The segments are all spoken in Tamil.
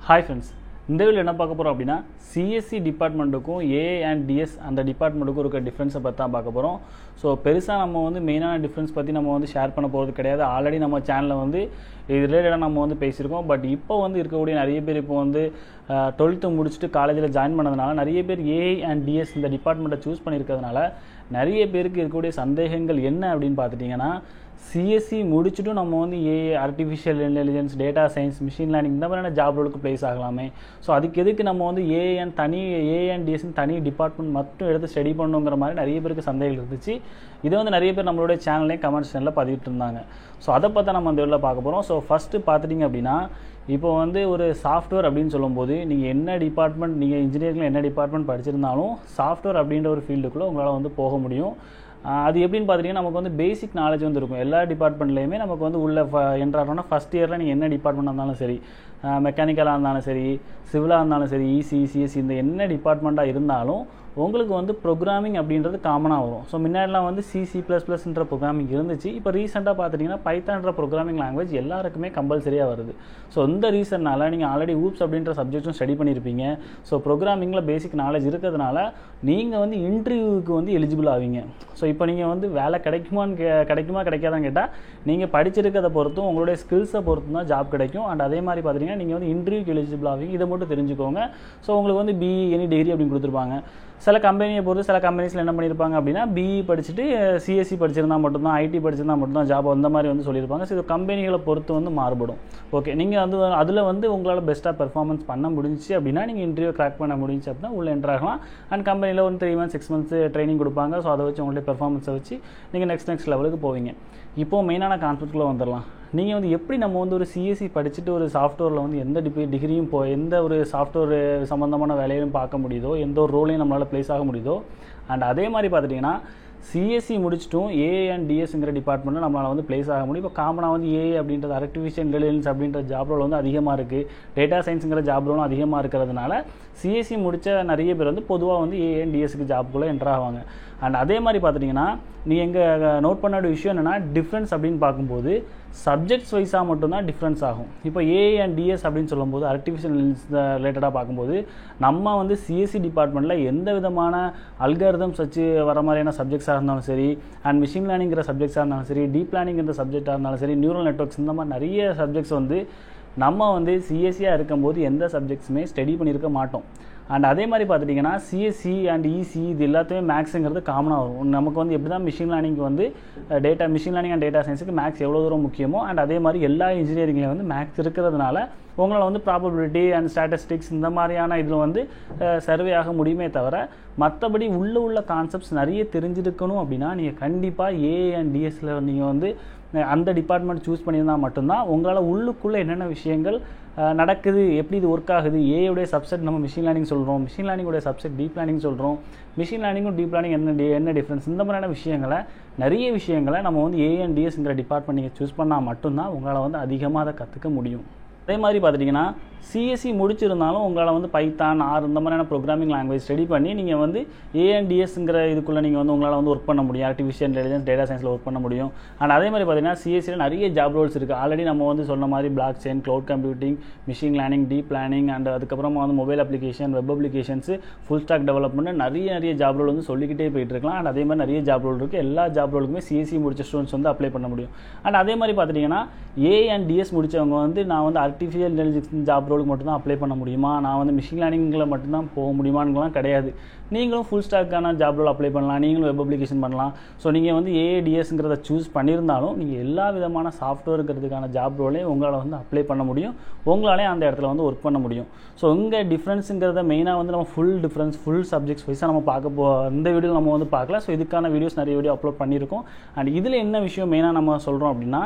ஹாய் ஃப்ரெண்ட்ஸ், இந்த வீடியோவில் என்ன பார்க்க போகிறோம் அப்படின்னா சிஎஸ்சி டிபார்ட்மெண்ட்டுக்கும் ஏஏ அண்ட் டிஎஸ் அந்த டிபார்ட்மெண்ட்டுக்கும் இருக்க டிஃப்ரென்ஸை பற்றி தான் பார்க்க போகிறோம். ஸோ பெருசாக நம்ம வந்து மெயினான டிஃப்ரென்ஸ் பற்றி நம்ம வந்து ஷேர் பண்ண போகிறது கிடையாது. ஆல்ரெடி நம்ம சேனலில் வந்து இது ரிலேட்டடாக நம்ம வந்து பேசியிருக்கோம். பட் இப்போ வந்து இருக்கக்கூடிய நிறைய பேர் இப்போ வந்து 12th முடிச்சுட்டு காலேஜில் ஜாயின் பண்ணதுனால நிறைய பேர் ஏஐ அண்ட் டிஎஸ் இந்த டிபார்ட்மெண்ட்டை சூஸ் பண்ணியிருக்கிறதுனால நிறைய பேருக்கு இருக்கக்கூடிய சந்தேகங்கள் என்ன அப்படின்னு பார்த்துட்டிங்கன்னா, சிஎஸ்சி முடிச்சுட்டும் நம்ம வந்து AI, artificial intelligence, data science, machine learning இந்த மாதிரியான ஜாப் ரோலுக்கு ப்ளேஸ் ஆகலாமே. ஸோ அதுக்கு எதுக்கு நம்ம வந்து ஏஐ அண்ட் டிஎஸ்ன்னு தனி டிபார்ட்மெண்ட் மட்டும் எடுத்து ஸ்டடி பண்ணுங்கிற மாதிரி நிறைய பேருக்கு சந்தேகம் இருந்துச்சு. இதை வந்து நிறைய பேர் நம்மளுடைய சேனல்லையும் கமெண்ட் செக்ஷனில் பதிவிட்டு இருந்தாங்க. ஸோ அதை பார்த்தா நம்ம அந்த வீடியோவில் பார்க்க போகிறோம். ஸோ ஃபஸ்ட்டு பார்த்துட்டிங்க அப்படின்னா, இப்போ வந்து ஒரு சாஃப்ட்வேர் அப்படின்னு சொல்லும்போது நீங்கள் என்ன டிபார்ட்மெண்ட், நீங்கள் இன்ஜினியரிங்கில் என்ன டிபார்ட்மெண்ட் படிச்சிருந்தாலும் சாஃப்ட்வேர் அப்படின்ற ஒரு ஃபீல்டுக்குள்ளே உங்களால் வந்து போக முடியும். அது எப்படின்னு பார்த்துட்டிங்கன்னா, நமக்கு வந்து பேசிக் நாலேஜ் வந்து இருக்கும். எல்லா டிபார்ட்மெண்ட்லேயுமே நமக்கு வந்து உள்ள என்ட்ரானோன்னா ஃபஸ்ட் இயரில் நீங்கள் என்ன டிபார்ட்மெண்ட்டாக இருந்தாலும் சரி, மெக்கானிக்கலாக இருந்தாலும் சரி, சிவிலாக இருந்தாலும் சரி, இசி, சிஎஸ்சி இந்த என்ன டிபார்ட்மெண்ட்டாக இருந்தாலும் உங்களுக்கு வந்து ப்ரோக்ராமிங் அப்படின்றது காமனாக வரும். ஸோ முன்னாடிலாம் வந்து C++ன்ற ப்ரோக்ராமிங் இருந்துச்சு. இப்போ ரீசெண்டாக பார்த்துட்டிங்கன்னா பைத்தான்ற ப்ரோக்ராமிங் லாங்குவேஜ் எல்லாருக்குமே கம்பல்சரியாக வருது. ஸோ இந்த ரீசன்னால் நீங்கள் ஆல்ரெடி ஊப்ஸ் அப்படின்ற சப்ஜெக்ட்டும் ஸ்டடி பண்ணியிருப்பீங்க. ஸோ ப்ரோக்ராமிங்கில் பேசிக் நாலேஜ் இருக்கிறதுனால நீங்கள் வந்து இன்டர்வியூவுக்கு வந்து எலிஜிபிள் ஆவீங்க. ஸோ இப்போ நீங்கள் வந்து வேலை கிடைக்குமா கிடைக்காதான்னு கேட்டால் நீங்கள் படிச்சிருக்கிறத பொறுத்தும் உங்களுடைய ஸ்கில்ஸை பொறுத்தும் தான் ஜாப் கிடைக்கும். அண்ட் அதே மாதிரி பார்த்துட்டிங்கன்னா நீங்கள் வந்து இன்டர்வியூக்கு எலிஜிபிள் ஆவீங்க. இதை மட்டும் தெரிஞ்சுக்கோங்க. ஸோ உங்களுக்கு வந்து பிஇ எனி டிகிரி அப்படின்னு கொடுத்துருப்பாங்க. சில கம்பெனியை பொறுத்து சில கம்பெனிஸில் என்ன பண்ணியிருப்பாங்க அப்படின்னா, பிஇ படிச்சுட்டு சிஎஸ்சி படிச்சிருந்தா மட்டும்தான், ஐடி படிச்சிருந்தா மட்டும்தான் ஜாப் அந்த மாதிரி வந்து சொல்லியிருப்பாங்க. ஸோ இது கம்பெனிகளை பொறுத்து வந்து மாறுபடும். ஓகே, நீங்கள் வந்து அதில் வந்து உங்களால் பெஸ்ட்டாக பெர்ஃபார்மன்ஸ் பண்ண முடிஞ்சிச்சு அப்படின்னா, நீங்கள் இன்டர்வியூ கிராக் பண்ண முடிஞ்சு அப்படின்னா உள்ளே என்ட்ரு ஆகலாம். அண்ட் கம்பெனியில் ஒரு 3 months 6 months ட்ரைனிங் கொடுப்பாங்க. ஸோ அதை வச்சு உங்களுடைய பெர்ஃபார்மன்ஸை வச்சு நீங்கள் நெக்ஸ்ட் லெவலுக்கு போவீங்க. இப்போது மெயினான கான்செப்ட்குள்ளே வந்துடலாம். நீங்கள் வந்து எப்படி நம்ம வந்து ஒரு சிஎஸ்சி படிச்சுட்டு ஒரு சாஃப்ட்வேரில் வந்து எந்த டிகிரியும் எந்த ஒரு சாஃப்ட்வேர் சம்மந்தமான வேலையும் பார்க்க முடியுதோ, எந்த ஒரு ரோலையும் நம்மளால் ப்ளேஸ் ஆக முடியுதோ, அண்ட் அதே மாதிரி பார்த்துட்டிங்கன்னா சிஎஸ்சி முடிச்சிட்டும் ஏஐ அண்ட் டிஎஸ்ங்கிற டிபார்ட்மெண்ட்டில் நம்மளால் வந்து ப்ளேஸ் ஆக முடியும். இப்போ காமனாக வந்து ஏஐ அப்படின்றது ஆர்டிஃபிஷியல் இன்டெலிஜென்ஸ் அப்படின்ற ஜாப் ரோல் வந்து அதிகமாக இருக்குது. டேட்டா சயின்ஸுங்கிற ஜாப் ரோலும் அதிகமாக இருக்கிறதுனால சிஎஸ்சி முடித்த நிறைய பேர் வந்து பொதுவாக வந்து ஏஐ அண்ட் டிஎஸ்க்கு ஜாப்புக்குள்ளே என்ட்ரு ஆவாங்க. அண்ட் அதே மாதிரி பார்த்துட்டிங்கன்னா, நீங்கள் எங்கே நோட் பண்ண வேண்டிய விஷயம் என்னென்னா, டிஃப்ரென்ஸ் அப்படின்னு பார்க்கும்போது சப்ஜெக்ட்ஸ் வைஸாக மட்டும்தான் டிஃப்ரென்ஸ் ஆகும். இப்போ ஏஐ அண்ட் டிஎஸ் அப்படின்னு சொல்லும்போது ஆர்டிஃபிஷியல் இன்டெலிஜென்ஸ் ரிலேட்டடாக பார்க்கும்போது நம்ம வந்து சிஎஸ்சி டிபார்ட்மெண்ட்டில் எந்த விதமான அல்காரிதம்ஸ் வச்சு வர மாதிரியான சப்ஜெக்ட்ஸாக இருந்தாலும் சரி, அண்ட் மிஷின் லேர்னிங்கிற சப்ஜெக்ட்ஸாக இருந்தாலும் சரி, டீப் லேர்னிங்கிற சப்ஜெக்டாக இருந்தாலும் சரி, நியூரல் நெட்வொர்க்ஸ் இந்த மாதிரி நிறைய சப்ஜெக்ட்ஸ் வந்து நம்ம வந்து சிஎஸ்சியாக இருக்கும்போது எந்த சப்ஜெக்ட்ஸுமே ஸ்டடி பண்ணியிருக்க மாட்டோம். அண்ட் அதே மாதிரி பார்த்துட்டிங்கன்னா சிஎஸ்சி அண்ட் இசி இது எல்லாத்தையுமே மேக்ஸுங்கிறது காமனாக வரும். நமக்கு வந்து எப்படி தான் மிஷின் லேர்னிங்க்கு வந்து மிஷின் லேர்னிங் அண்ட் டேட்டா சயின்ஸுக்கு மேக்ஸ் எவ்வளோ தூரம் முக்கியமோ, அண்ட் அதே மாதிரி எல்லா இன்ஜினியரிங்லேயும் வந்து மேக்ஸ் இருக்கிறதுனால உங்களால் வந்து ப்ராபபிலிட்டி அண்ட் ஸ்டாட்டிஸ்டிக்ஸ் இந்த மாதிரியான இதில் வந்து சர்வே ஆக முடியுமே தவிர, மற்றபடி உள்ள கான்செப்ட்ஸ் நிறைய தெரிஞ்சிருக்கணும் அப்படின்னா நீங்கள் கண்டிப்பாக ஏஐ அண்ட் டிஎஸ்சில் நீங்கள் வந்து அந்த டிபார்ட்மெண்ட் சூஸ் பண்ணியிருந்தால் மட்டும்தான் உங்களால் உள்ளுக்குள்ளே என்னென்ன விஷயங்கள் நடக்குது, எப்படி இது ஒர்க் ஆகுது, ஏஐடைய சப்செட் நம்ம மிஷின் லேர்னிங் சொல்கிறோம், மிஷின் லேர்னிங்கோடைய சப்செட் டீப் லேர்னிங் சொல்கிறோம், மிஷின் லேர்னிங்கும் டீப் லேர்னிங் என்ன டிஃப்ரென்ஸ், இந்த மாதிரியான நிறைய விஷயங்களை நம்ம வந்து ஏஐ அண்ட் டிஎஸ்ங்கிற டிபார்ட்மெண்ட் நீங்கள் சூஸ் பண்ணால் மட்டும்தான் உங்களால் வந்து அதிகமாக அதை கற்றுக்க முடியும். அதே மாதிரி பார்த்துட்டிங்கன்னா சிஎஸ்சி முடிச்சிருந்தாலும் உங்களால் வந்து பைத்தான், ஆர் இந்த மாதிரியான ப்ரோக்ராமிங் லாங்குவேஜ் ஸ்டடி பண்ணி நீங்கள் வந்து ஏஎன்டிஎஸ்ங்கிற இதுக்குள்ளே நீங்கள் வந்து உங்களால் வந்து ஒர்க் பண்ண முடியும். ஆர்டிஃபிஷியல் இன்டெலிஜென்ஸ், டேட்டா சயின்ஸில் ஒர்க் பண்ண முடியும். அண்ட் அதே மாதிரி பார்த்திங்கன்னா சிஎஸ்சியில் நிறைய ஜாப் ரோல்ஸ் இருக்குது. ஆல்ரெடி நம்ம வந்து சொன்ன மாதிரி block chain, cloud computing, machine learning, deep learning, and அதுக்கப்புறமா வந்து mobile application, web applications, full stock development நிறைய ஜாப் ரோல் வந்து சொல்லிக்கிட்டே போயிட்டு இருக்கலாம். அண்ட் அதே மாதிரி நிறைய ஜாப் ரோல் இருக்குது. எல்லா ஜாப் ரோலுக்குமே சிஎஸ்சி முடிச்ச ஸ்டூடெண்ட்ஸ் வந்து அப்ளை பண்ண முடியும். அண்ட் அதே மாதிரி பார்த்துட்டிங்கன்னா ஏஐ அண்ட் டிஎஸ் முடித்தவங்க வந்து நான் வந்து ஆர்டிஃபிஷியல் இன்டெலிஜென்ஸ் ஜாப் ரோலுக்கு மட்டும்தான் அப்ளை பண்ண முடியுமா, நான் வந்து மிஷின் லேர்னிங்கில் மட்டும்தான் போக முடியுமானுலாம் கிடையாது. நீங்களும் ஃபுல் ஸ்டாக்கான ஜாப் ரோல் அப்ளை பண்ணலாம், நீங்களும் வெப் அப்ளிகேஷன் பண்ணலாம். ஸோ நீங்கள் வந்து ஏஐடிஎஸ்ங்கிறத சூஸ் பண்ணியிருந்தாலும் நீங்கள் எல்லா விதமான சாஃப்ட்வேருங்கிறதுக்கான ஜாப் ரோலையும் உங்களால் வந்து அப்ளை பண்ண முடியும், உங்களாலே அந்த இடத்துல வந்து ஒர்க் பண்ண முடியும். ஸோ இங்கே டிஃப்ரென்ஸுங்கிறத மெயினாக வந்து நம்ம ஃபுல் சப்ஜெக்ட்ஸ் வைஸாக நம்ம இந்த வீடியோ நம்ம வந்து பார்க்கல. ஸோ இதுக்கான வீடியோஸ் நிறைய வீடியோ அப்லோட் பண்ணியிருக்கோம். அண்ட் இதில் என்ன விஷயம் மெயினாக நம்ம சொல்கிறோம் அப்படின்னா,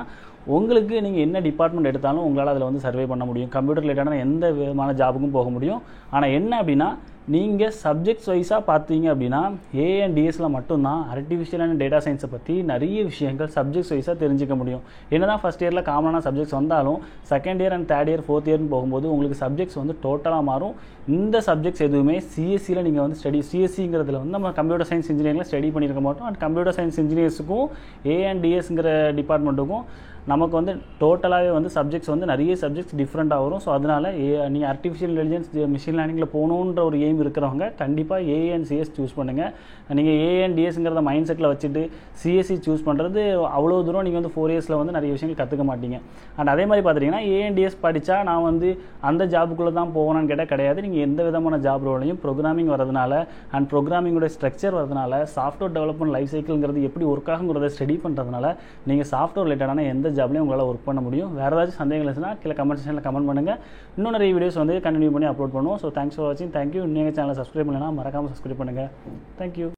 உங்களுக்கு நீங்கள் என்ன டிபார்ட்மெண்ட் எடுத்தாலும் உங்களால் அதில் வந்து சர்வே பண்ண முடியும், கம்ப்யூட்டர் ரிலேட்டடான எந்த விதமான ஜாபுக்கும் போக முடியும். ஆனால் என்ன அப்படின்னா, நீங்கள் சப்ஜெக்ட்ஸ் வைஸாக பார்த்தீங்க அப்படின்னா ஏஐ அண்ட் டிஎஸ்சில் மட்டும்தான் ஆர்டிஃபிஷியல் அண்ட் டேட்டா சயின்ஸை பற்றி நிறைய விஷயங்கள் சப்ஜெக்ட்ஸ் வைஸாக தெரிஞ்சிக்க முடியும். என்ன தான் ஃபஸ்ட் இயரில் காமனான சப்ஜெக்ட்ஸ் வந்தாலும் second year and third year fourth இயர்னு போகும்போது உங்களுக்கு சப்ஜெக்ட்ஸ் வந்து டோட்டலாக மாறும். இந்த சப்ஜெக்ட்ஸ் எதுவுமே சிஎஸ்சியில் நீங்கள் வந்து சிஎஸ்சிங்கிறதுல வந்து நம்ம கம்ப்யூட்டர் சயின்ஸ் இன்ஜினியரிங்கில் ஸ்டடி பண்ணியிருக்க மாட்டோம். அண்ட் கம்ப்யூட்டர் சயின்ஸ் இன்ஜினியர்ஸுக்கும் ஏஐ அண்ட் டிஎஸ்ங்கிற டிபார்ட்மெண்ட்டுக்கும் நமக்கு வந்து டோட்டலாகவே வந்து சப்ஜெக்ட்ஸ் வந்து நிறைய சப்ஜெக்ட்ஸ் டிஃப்ரெண்ட்டாக வரும். ஸோ அதனால் நீங்கள் ஆர்டிஃபிஷியல் இன்டெலிஜென்ஸ் மிஷின் லேர்னிங்கில் போகணுன்ற ஒரு எய்ம் இருக்கிறவங்க கண்டிப்பாக ஏஏ அண்ட் சிஎஸ் சூஸ் பண்ணுங்கள். நீங்கள் ஏஏ அண்ட் டிஎஸ்ங்கிறத மைண்ட் செட்டில் வச்சுட்டு சிஎஸ்சி சூஸ் பண்ணுறது அவ்வளோ தூரம் நீங்கள் வந்து 4 இயர்ஸில் வந்து நிறைய விஷயங்கள் கற்றுக்க மாட்டீங்க. அண்ட் அதே மாதிரி பார்த்தீங்கன்னா ஏஏ அண்ட் டிஎஸ் படித்தா நான் வந்து அந்த ஜாபுக்குள்ளே தான் போகணும்னு கேட்டால் கிடையாது. நீங்கள் எந்த விதமான ஜாப் ரோலையும் ப்ரோக்ராமிங் வரதுனால அண்ட் ப்ரோக்ராமிங்கோட ஸ்ட்ரக்சர் வரதுனால சாஃப்ட்வேர் டெவலப்மெண்ட் லைஃப் சைக்கிள்ங்கிறது எப்படி ஒர்க் ஆகுங்கிறத ஸ்டடி பண்ணுறதுனால நீங்கள் சாஃப்ட்வேர் ரிலேட்டடான எந்த ஜாப்லையும் உங்களால் ஒர்க் பண்ண முடியும். வேறு ஏதாச்சும் சந்தேகங்கள் இருந்துச்சுன்னா கீழே கமெண்ட் செக்ஷனில் கமெண்ட் பண்ணுங்கள். இன்னும் நிறைய வீடியோஸ் வந்து கண்டினியூ பண்ணி அப்லோட் பண்ணுவோம். ஸோ தேங்க்ஸ் ஃபார் வாட்சிங். தேங்க்யூ. நீங்கள் சேனலை சப்ஸ்கிரைப் பண்ணலைன்னா மறக்காமல் சப்ஸ்கிரைப் பண்ணுங்கள். தேங்க்யூ.